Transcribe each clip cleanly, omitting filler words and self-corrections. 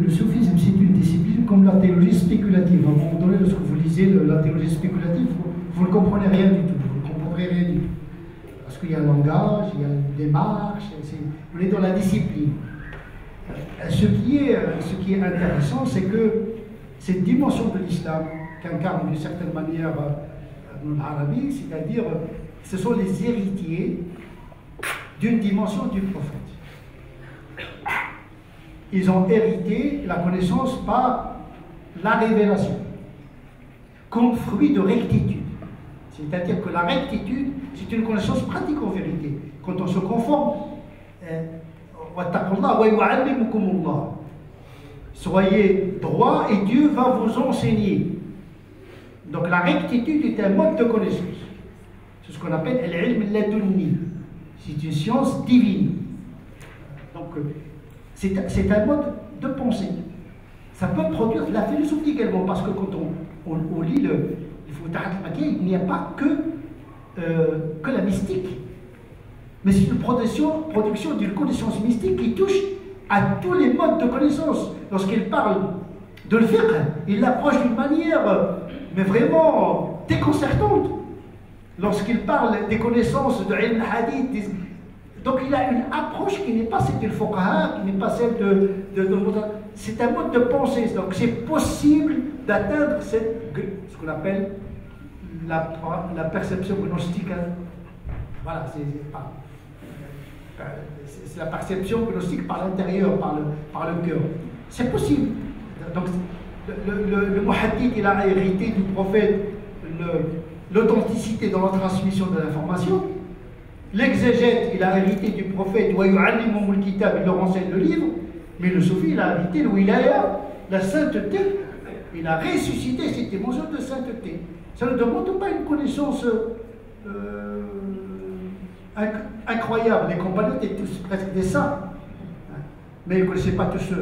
le soufisme, c'est une discipline comme la théologie spéculative. À un moment donné, lorsque vous lisez la théologie spéculative, vous ne comprenez rien du tout. Vous ne comprendrez rien du tout. Parce qu'il y a un langage, il y a une démarche, on est dans la discipline. Ce qui est intéressant, c'est que cette dimension de l'islam qu'incarne d'une certaine manière l'Arabie, c'est-à-dire ce sont les héritiers d'une dimension du prophète. Ils ont hérité la connaissance par la révélation, comme fruit de rectitude. C'est-à-dire que la rectitude, c'est une connaissance pratique en vérité. Quand on se conforme, soyez droit et Dieu va vous enseigner. Donc la rectitude est un mode de connaissance. C'est ce qu'on appelle al-ilm ladunni. C'est une science divine. Donc c'est un mode de pensée. Ça peut produire de la philosophie également, parce que quand on lit le Futuhat al-Makkiyya, il n'y a pas que la mystique. Mais c'est une production d'une connaissance mystique qui touche à tous les modes de connaissance. Lorsqu'il parle de le fiqh, il l'approche d'une manière, mais vraiment déconcertante. Lorsqu'il parle des connaissances de ilm hadith, donc il a une approche qui n'est pas celle du fuqaha, qui n'est pas celle c'est un mode de pensée. Donc c'est possible d'atteindre ce qu'on appelle la perception gnostique. Voilà, c'est la perception gnostique par l'intérieur, par le cœur. C'est possible. Donc le muhaddith, il a hérité du prophète l'authenticité dans la transmission de l'information. L'exégète, il a hérité du prophète, il leur enseigne le livre. Mais le soufi, il a hérité le wilaya, la sainteté. Il a ressuscité cette dimension de sainteté. Ça ne demande pas une connaissance incroyable. Les compagnons étaient tous presque des saints. Mais ils ne connaissaient pas tous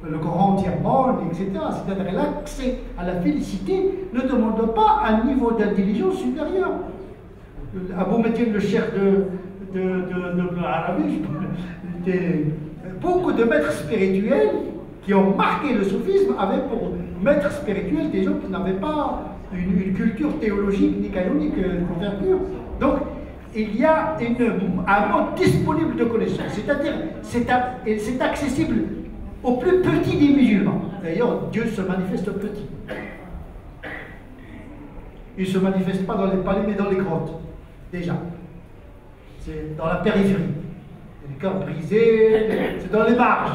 le Coran entièrement, etc. C'est-à-dire l'accès à la félicité ne demande pas un niveau d'intelligence supérieur. Abou Métienne, le cheikh de l'Arabie, beaucoup de maîtres spirituels qui ont marqué le soufisme avaient pour maîtres spirituels des gens qui n'avaient pas une culture théologique ni canonique d'envergure. Donc, il y a un mode disponible de connaissance, c'est-à-dire c'est accessible aux plus petits des musulmans. D'ailleurs, Dieu se manifeste petit. Il ne se manifeste pas dans les palais, mais dans les grottes, déjà. C'est dans la périphérie. Les cœurs brisés, c'est dans les marges,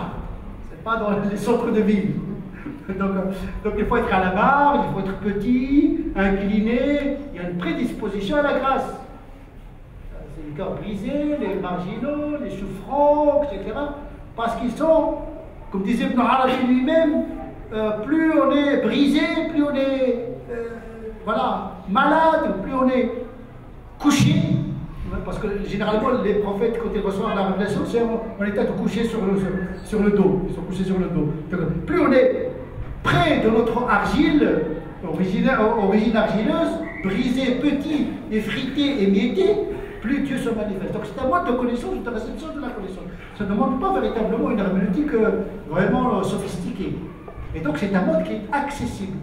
c'est pas dans les centres de ville. Donc il faut être à la marge, il faut être petit, incliné, il y a une prédisposition à la grâce. C'est les cœurs brisés, les marginaux, les souffrants, etc. Parce qu'ils sont, comme disait Ibn Arabi lui-même, plus on est brisé, plus on est malade, plus on est couché. Parce que généralement, les prophètes, quand ils reçoivent la révélation, c'est en état de coucher sur le dos. Ils sont couchés sur le dos. Plus on est près de notre argile, origine argileuse, brisé, petit, effrité, émietté, plus Dieu se manifeste. Donc c'est un mode de connaissance, de réception de la connaissance. Ça ne demande pas véritablement une herméneutique vraiment sophistiquée. Et donc c'est un mode qui est accessible.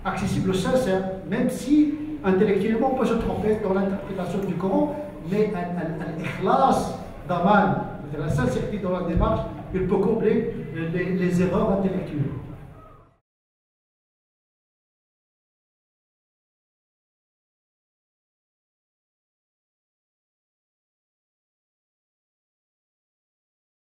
Accessible, sincère, même si intellectuellement on peut se tromper dans l'interprétation du Coran, mais un ikhlas d'aman, la sincérité dans la démarche, il peut combler les erreurs intellectuelles.